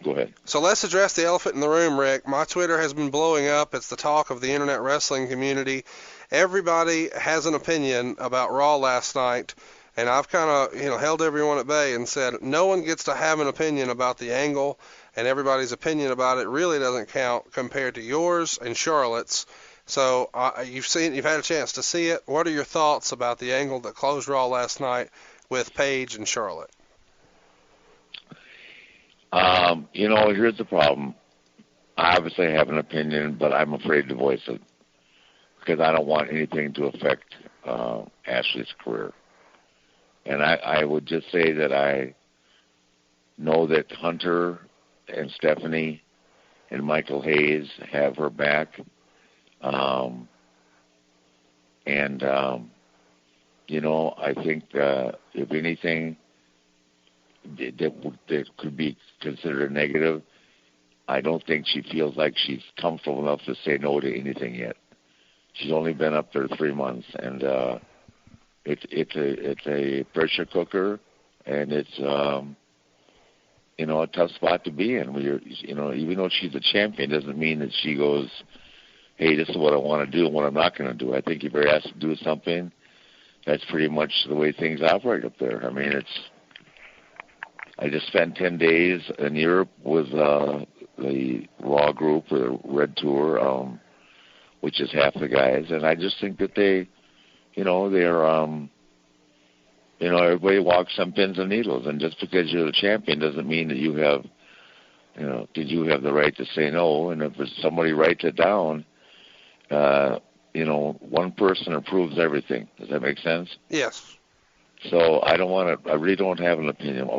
Go ahead. So let's address the elephant in the room, Rick. My Twitter has been blowing up. It's the talk of the internet wrestling community. Everybody has an opinion about Raw last night, and I've kind of, held everyone at bay and said no one gets to have an opinion about the angle, and everybody's opinion about it really doesn't count compared to yours and Charlotte's. So you've had a chance to see it. What are your thoughts about the angle that closed Raw last night with Paige and Charlotte? Here's the problem. I obviously have an opinion, but I'm afraid to voice it because I don't want anything to affect Ashley's career. And I would just say that I know that Hunter and Stephanie and Michael Hayes have her back. I think if anything that could be considered a negative, I don't think she feels like she's comfortable enough to say no to anything yet. She's only been up there 3 months, and it's a pressure cooker, and it's a tough spot to be in. Even though she's a champion, doesn't mean that she goes, hey, this is what I want to do and what I'm not going to do. I think if you're asked to do something, that's pretty much the way things operate up there. I mean, I just spent 10 days in Europe with the Raw group, the Red Tour, which is half the guys, and I just think that they're everybody walks on pins and needles, and just because you're the champion doesn't mean that you have, did you have the right to say no? And if somebody writes it down, one person approves everything. Does that make sense? Yes. So I really don't have an opinion.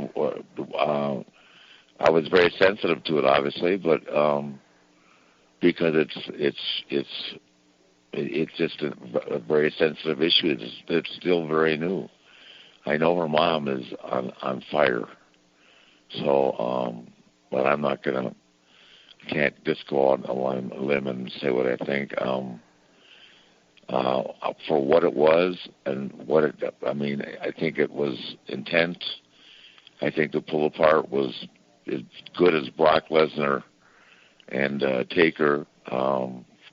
I was very sensitive to it, obviously, but because it's just a very sensitive issue. It's still very new. I know her mom is on fire, so but I'm not can't just go out on a limb and say what I think. For what it was and I think it was intense. I think the pull apart was as good as Brock Lesnar and Taker,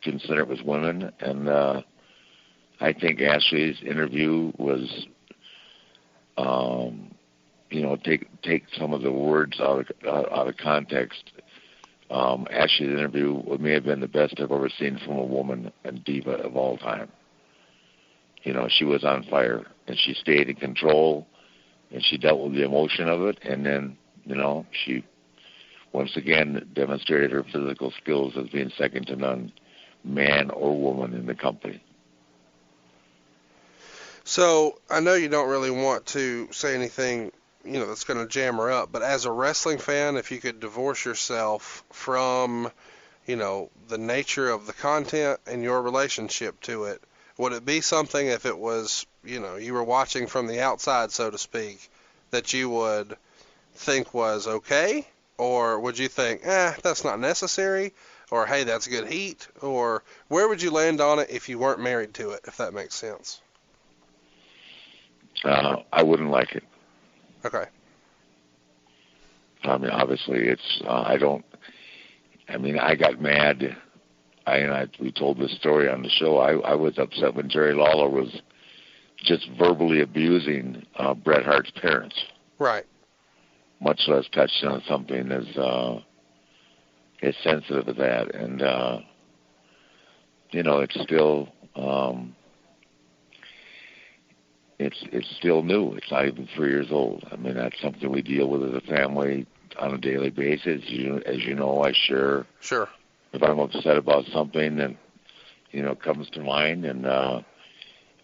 consider it was women. And I think Ashley's interview was, take some of the words out of context. Ashley's interview may have been the best I've ever seen from a woman and diva of all time. She was on fire, and she stayed in control, and she dealt with the emotion of it, and then, she once again demonstrated her physical skills as being second to none, man or woman in the company. So I know you don't really want to say anything, that's going to jam her up, but as a wrestling fan, if you could divorce yourself from, the nature of the content and your relationship to it, would it be something if it was, you were watching from the outside, so to speak, that you would think was okay? Or would you think, that's not necessary? Or, hey, that's good heat? Or where would you land on it if you weren't married to it, if that makes sense? I wouldn't like it. Okay. I mean, obviously, I got mad. We told this story on the show. I was upset when Jerry Lawler was just verbally abusing Bret Hart's parents. Right. Much less touching on something as sensitive as that. And, it's still, it's still new. It's not even 3 years old. I mean, that's something we deal with as a family on a daily basis. As you know, I share. Sure. If I'm upset about something that, comes to mind, and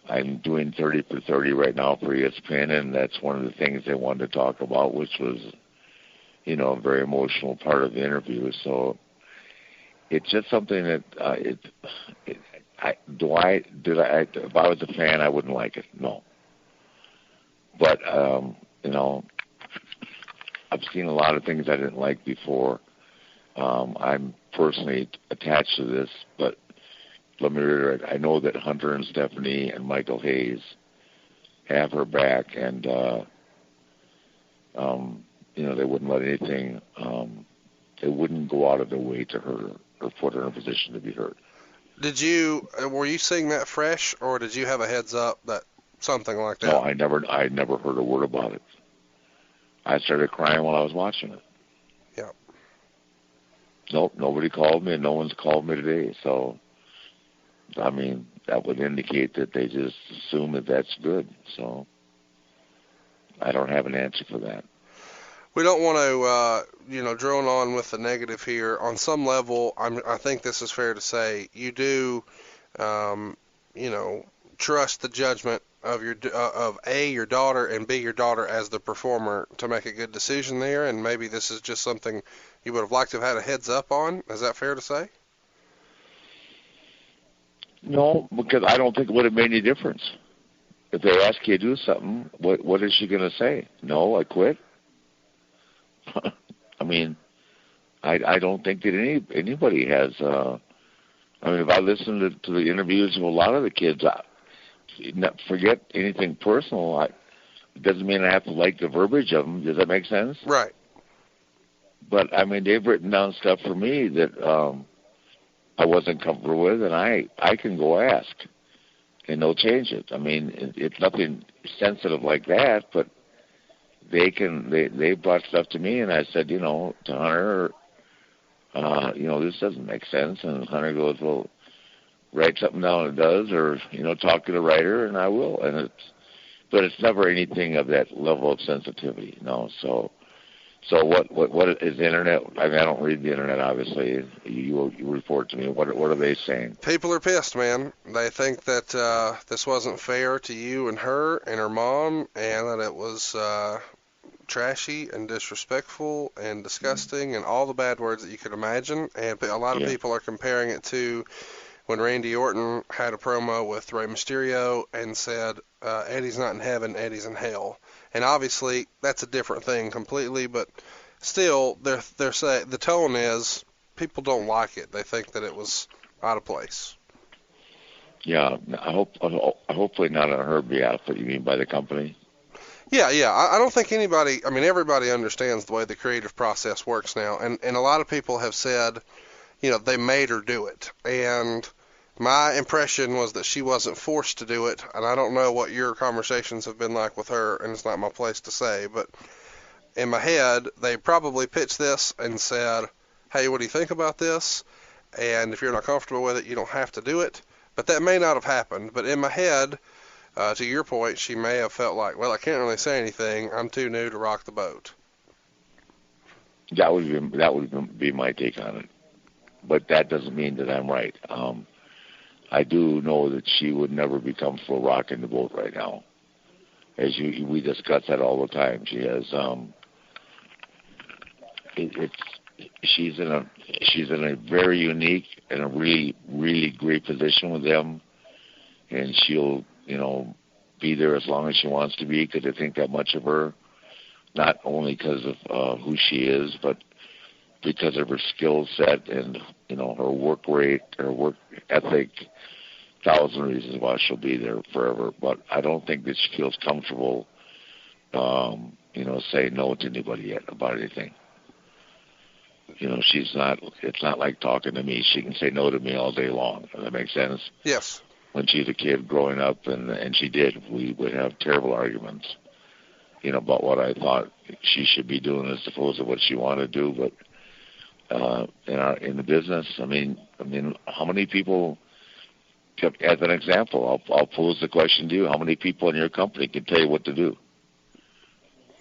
I'm doing 30 for 30 right now for ESPN, and that's one of the things they wanted to talk about, which was, a very emotional part of the interview. So it's just something that if I was a fan, I wouldn't like it. No. But, I've seen a lot of things I didn't like before. I'm personally attached to this, but let me reiterate, I know that Hunter and Stephanie and Michael Hayes have her back, and, they wouldn't let anything they wouldn't go out of their way to hurt her or put her in a position to be hurt. Were you seeing that fresh, or did you have a heads up that something like that? No, I never heard a word about it. I started crying while I was watching it. Yeah. Nope, nobody called me, and no one's called me today. So, I mean, that would indicate that they just assume that that's good. So, I don't have an answer for that. We don't want to, drone on with the negative here. On some level, I think this is fair to say, you do, trust the judgment of your daughter, and B, your daughter as the performer to make a good decision there. And maybe this is just something you would have liked to have had a heads up on. Is that fair to say? No, because I don't think it would have made any difference. If they ask you to do something, what is she going to say? No, I quit. I mean, I don't think that anybody has. If I listen to the interviews of a lot of the kids, forget anything personal. It doesn't mean I have to like the verbiage of them. Does that make sense? Right. But I mean, they've written down stuff for me that I wasn't comfortable with, and I can go ask, and they'll change it. I mean, it's nothing sensitive like that, but they brought stuff to me, and I said, to Hunter, this doesn't make sense. And Hunter goes, well, write something down that does, or talk to the writer, and I will. But it's never anything of that level of sensitivity. No. So what is the internet? I mean, I don't read the internet, obviously. You report to me. What are they saying? People are pissed, man. They think that this wasn't fair to you and her mom, and that it was trashy and disrespectful and disgusting and all the bad words that you could imagine. And a lot of people are comparing it to when Randy Orton had a promo with Rey Mysterio and said, Eddie's not in heaven, Eddie's in hell. And obviously that's a different thing completely, but still they're saying the tone is people don't like it. They think that it was out of place. Yeah, hopefully not on her behalf, but you mean by the company? Yeah. I don't think everybody understands the way the creative process works now. And a lot of people have said, they made her do it. And my impression was that she wasn't forced to do it. And I don't know what your conversations have been like with her, and it's not my place to say. But in my head, they probably pitched this and said, hey, what do you think about this? And if you're not comfortable with it, you don't have to do it. But that may not have happened. But in my head, to your point, she may have felt like, well, I can't really say anything. I'm too new to rock the boat. That would be my take on it. But that doesn't mean that I'm right. I do know that she would never be comfortable rocking the boat right now. We discuss that all the time. She has she's in a very unique and a really, really great position with them, and she'll be there as long as she wants to be because they think that much of her, not only because of who she is, but because of her skill set and her work rate, her work ethic. 1,000 reasons why she'll be there forever, but I don't think that she feels comfortable, saying no to anybody yet about anything. She's not. It's not like talking to me. She can say no to me all day long. Does that make sense? Yes. When she was a kid growing up, and she did, we would have terrible arguments, about what I thought she should be doing as opposed to what she wanted to do. But in the business, I mean, how many people? As an example, I'll pose the question to you: how many people in your company can tell you what to do?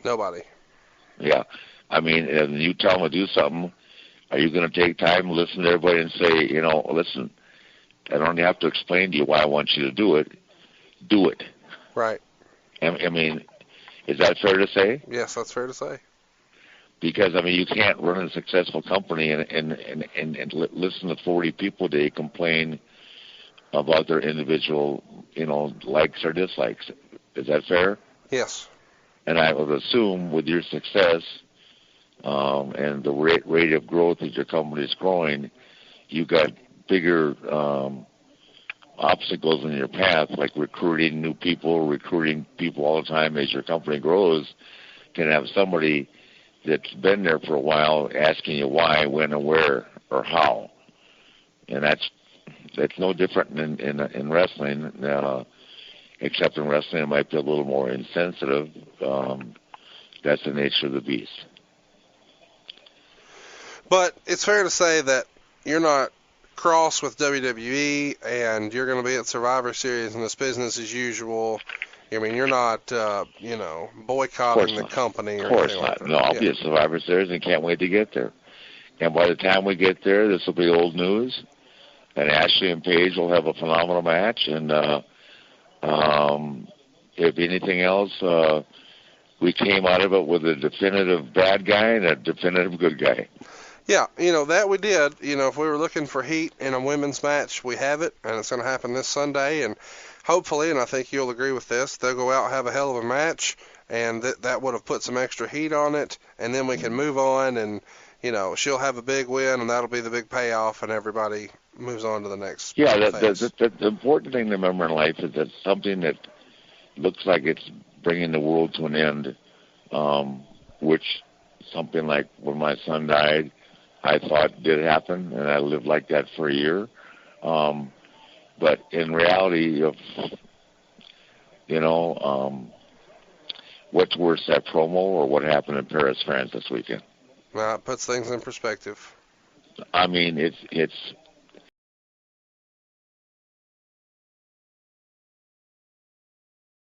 Nobody. Yeah. I mean, and you tell them to do something, are you going to take time and listen to everybody and say, listen, I don't have to explain to you why I want you to do it. Do it. Right. I mean, is that fair to say? Yes, that's fair to say. Because, you can't run a successful company and listen to 40 people a day complain about their individual, likes or dislikes. Is that fair? Yes. And I would assume with your success and the rate of growth as your company is growing, you got bigger obstacles in your path, like recruiting new people, recruiting people all the time as your company grows. Can have somebody that's been there for a while asking you why, when, and where, or how. And that's no different in wrestling, except in wrestling it might be a little more insensitive. That's the nature of the beast. But it's fair to say that you're not cross with WWE, and you're going to be at Survivor Series, and it's business as usual. I mean, you're not, boycotting the company or anything like that. Of course not. No, I'll be at Survivor Series and can't wait to get there. And by the time we get there, this will be old news. And Ashley and Paige will have a phenomenal match. And if anything else, we came out of it with a definitive bad guy and a definitive good guy. Yeah, that we did. If we were looking for heat in a women's match, we have it, and it's going to happen this Sunday. And hopefully, and I think you'll agree with this, they'll go out and have a hell of a match, and that would have put some extra heat on it, and then we can move on, and, she'll have a big win, and that'll be the big payoff, and everybody moves on to the next phase. The important thing to remember in life is that something that looks like it's bringing the world to an end, which something like when my son died, I thought did happen, and I lived like that for a year. But in reality, what's worse, that promo or what happened in Paris, France this weekend? Well, it puts things in perspective. I mean, it's